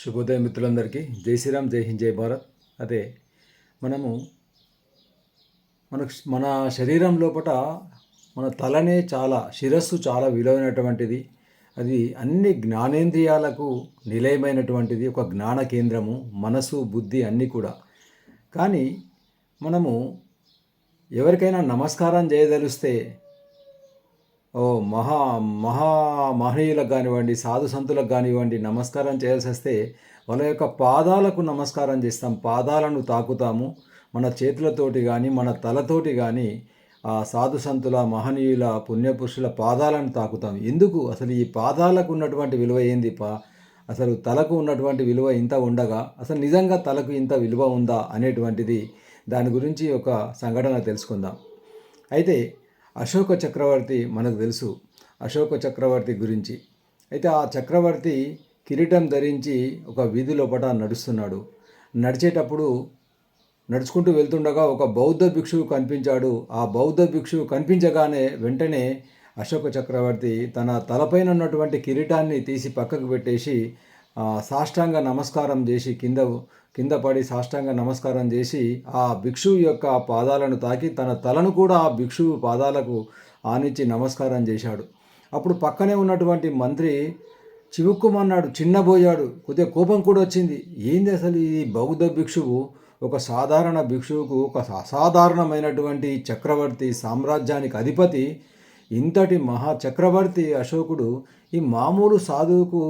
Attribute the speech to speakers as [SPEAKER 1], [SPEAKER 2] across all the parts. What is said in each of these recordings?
[SPEAKER 1] శుభోదయం మిత్రులందరికీ జై శ్రీరామ్, జై హింద్, జై భారత్. అదే మనము మన శరీరం లోపల మన తలనే శిరస్సు చాలా విలువైనటువంటిది. అది అన్ని జ్ఞానేంద్రియాలకు నిలయమైనటువంటిది, ఒక జ్ఞాన కేంద్రము. మనసు, బుద్ధి అన్నీ కూడా. కానీ మనము ఎవరికైనా నమస్కారం చేయదలిస్తే ఓ మహనీయులకు కానివ్వండి, సాధు సంతులకు కానివ్వండి నమస్కారం చేయాల్సి వస్తే వాళ్ళ యొక్క పాదాలకు నమస్కారం చేస్తాం, పాదాలను తాకుతాము. మన చేతులతోటి కానీ మన తలతోటి కానీ ఆ సాధు సంతుల, మహనీయుల, పుణ్యపురుషుల పాదాలను తాకుతాం. ఎందుకు? అసలు ఈ పాదాలకు ఉన్నటువంటి విలువ ఏంది? అసలు తలకు ఉన్నటువంటి విలువ ఇంత ఉండగా అసలు నిజంగా తలకు ఇంత విలువ ఉందా అనేటువంటిది, దాని గురించి ఒక సంఘటన తెలుసుకుందాం. అయితే అశోక చక్రవర్తి మనకు తెలుసు, అశోక చక్రవర్తి గురించి. అయితే ఆ చక్రవర్తి కిరీటం ధరించి ఒక వీధి లోపల నడుస్తున్నాడు. నడిచేటప్పుడు నడుచుకుంటూ వెళ్తుండగా ఒక బౌద్ధ భిక్షువు కనిపించాడు. ఆ బౌద్ధ భిక్షువు కనిపించగానే వెంటనే అశోక చక్రవర్తి తన తలపైన ఉన్నటువంటి కిరీటాన్ని తీసి పక్కకు పెట్టేసి సాష్టాంగ నమస్కారం చేసి కింద పడి సాష్టాంగ నమస్కారం చేసి ఆ భిక్షువు యొక్క పాదాలను తాకి తన తలను కూడా ఆ భిక్షువు పాదాలకు ఆనించి నమస్కారం చేశాడు. అప్పుడు పక్కనే ఉన్నటువంటి మంత్రి చివుక్కుమన్నాడు, చిన్నబోయాడు, కొద్దిగా కోపం కూడా వచ్చింది. ఏంది అసలు ఈ బౌద్ధ భిక్షువు ఒక సాధారణ భిక్షువుకు ఒక అసాధారణమైనటువంటి చక్రవర్తి, సామ్రాజ్యానికి అధిపతి, ఇంతటి మహాచక్రవర్తి అశోకుడు ఈ మామూలు సాధువుకు,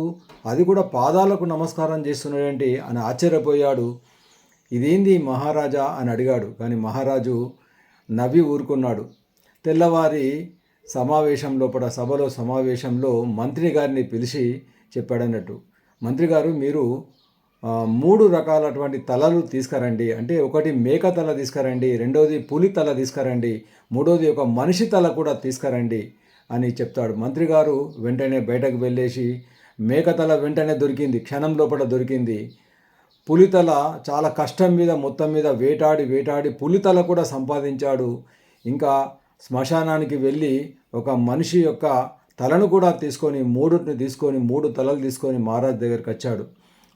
[SPEAKER 1] అది కూడా పాదాలకు నమస్కారం చేస్తున్నాడేంటి అని ఆశ్చర్యపోయాడు. ఇదేంది మహారాజా అని అడిగాడు. కానీ మహారాజు నవ్వి ఊరుకున్నాడు. తెల్లవారి సభలో సమావేశంలో మంత్రి గారిని పిలిచి చెప్పాడన్నట్టు, మంత్రి గారు మీరు 3 రకాలటువంటి తలలు తీసుకురండి. అంటే ఒకటి మేక తల తీసుకురండి, రెండోది పులి తల తీసుకురండి, మూడోది ఒక మనిషి తల కూడా తీసుకురండి అని చెప్తాడు. మంత్రి గారు వెంటనే బయటకు వెళ్ళేసి మేక తల వెంటనే దొరికింది, క్షణం లోపల దొరికింది. పులితల చాలా కష్టం మీద మొత్తం మీద వేటాడి పులితల కూడా సంపాదించాడు. ఇంకా శ్మశానానికి వెళ్ళి ఒక మనిషి యొక్క తలను కూడా తీసుకొని 3 తలలు తీసుకొని మహారాజ్ దగ్గరికి వచ్చాడు.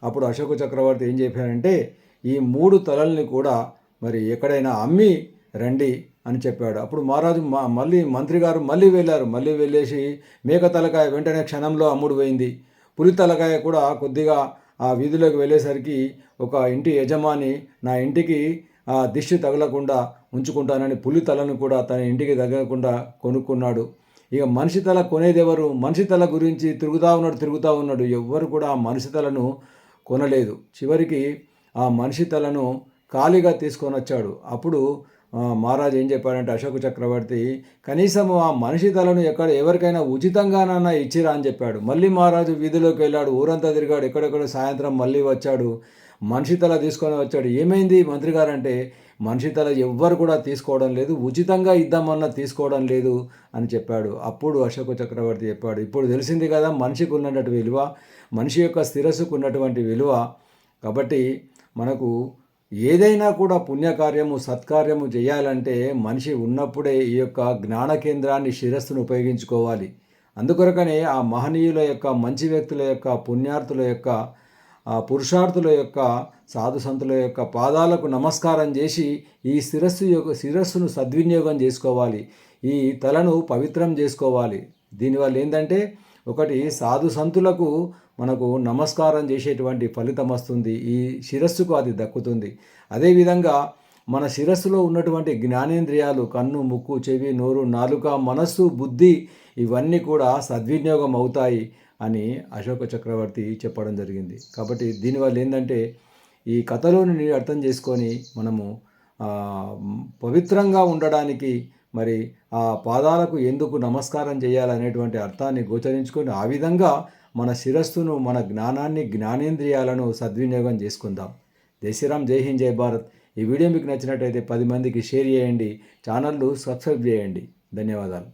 [SPEAKER 1] అప్పుడు అశోక చక్రవర్తి ఏం చెప్పాడంటే ఈ 3 తలల్ని కూడా మరి ఎక్కడైనా అమ్మి రండి అని చెప్పాడు. అప్పుడు మహారాజు మంత్రి గారు మళ్ళీ వెళ్ళేసి మేక తలకాయ వెంటనే క్షణంలో అమ్ముడు పోయింది. పులి తలకాయ కూడా కొద్దిగా ఆ వీధిలోకి వెళ్ళేసరికి ఒక ఇంటి యజమాని నా ఇంటికి దిష్టి తగలకుండా ఉంచుకుంటానని పులి తలను కూడా తన ఇంటికి తగలకుండా కొనుక్కున్నాడు. ఇక మనిషి తల కొనేదెవరు? మనిషి తల గురించి తిరుగుతూ ఉన్నాడు. ఎవ్వరు కూడా ఆ మనిషి తలను కొనలేదు. చివరికి ఆ మనిషి తలను ఖాళీగా తీసుకొని వచ్చాడు. అప్పుడు మహారాజు ఏం చెప్పాడంటే అశోక చక్రవర్తి కనీసం ఆ మనిషి తలను ఎవరికైనా ఉచితంగానన్నా ఇచ్చిరా అని చెప్పాడు. మళ్ళీ మహారాజు వీధిలోకి వెళ్ళాడు, ఊరంతా తిరిగాడు, ఎక్కడెక్కడ సాయంత్రం మళ్ళీ వచ్చాడు, మనిషి తల తీసుకొని వచ్చాడు. ఏమైంది మంత్రి గారంటే మనిషి తల ఎవ్వరు కూడా తీసుకోవడం లేదు, ఉచితంగా ఇద్దామన్నా తీసుకోవడం లేదు అని చెప్పాడు. అప్పుడు అశోక చక్రవర్తి చెప్పాడు, ఇప్పుడు తెలిసింది కదా మనిషికి ఉన్నటువంటి విలువ, మనిషి యొక్క శిరస్సుకు ఉన్నటువంటి విలువ. కాబట్టి మనకు ఏదైనా కూడా పుణ్యకార్యము, సత్కార్యము చేయాలంటే మనిషి ఉన్నప్పుడే ఈ యొక్క జ్ఞాన కేంద్రాన్ని, శిరస్సును ఉపయోగించుకోవాలి. అందుకొరకనే ఆ మహనీయుల యొక్క, మంచి వ్యక్తుల యొక్క, పుణ్యార్థుల యొక్క, పురుషార్థుల యొక్క, సాధు సంతుల యొక్క పాదాలకు నమస్కారం చేసి ఈ శిరస్సును సద్వినియోగం చేసుకోవాలి. ఈ తలను పవిత్రం చేసుకోవాలి. దీనివల్ల ఏంటంటే ఒకటి సాధు సంతులకు మనకు నమస్కారం చేసేటువంటి ఫలితం వస్తుంది, ఈ శిరస్సుకు అది దక్కుతుంది. అదేవిధంగా మన శిరస్సులో ఉన్నటువంటి జ్ఞానేంద్రియాలు కన్ను, ముక్కు, చెవి, నోరు, నాలుక, మనస్సు, బుద్ధి ఇవన్నీ కూడా సద్వినియోగం అవుతాయి అని అశోక చక్రవర్తి చెప్పడం జరిగింది. కాబట్టి దీనివల్ల ఏంటంటే ఈ కథలోని అర్థం చేసుకొని మనము పవిత్రంగా ఉండడానికి మరి ఆ పాదాలకు ఎందుకు నమస్కారం చేయాలనేటువంటి అర్థాన్ని గోచరించుకొని ఆ విధంగా మన శిరస్సును, మన జ్ఞానాన్ని, జ్ఞానేంద్రియాలను సద్వినియోగం చేసుకుందాం. జై శ్రీరామ్, జై హింద్, జై భారత్. ఈ వీడియో మీకు నచ్చినట్టయితే 10 మందికి షేర్ చేయండి, ఛానల్ను సబ్స్క్రైబ్ చేయండి. ధన్యవాదాలు.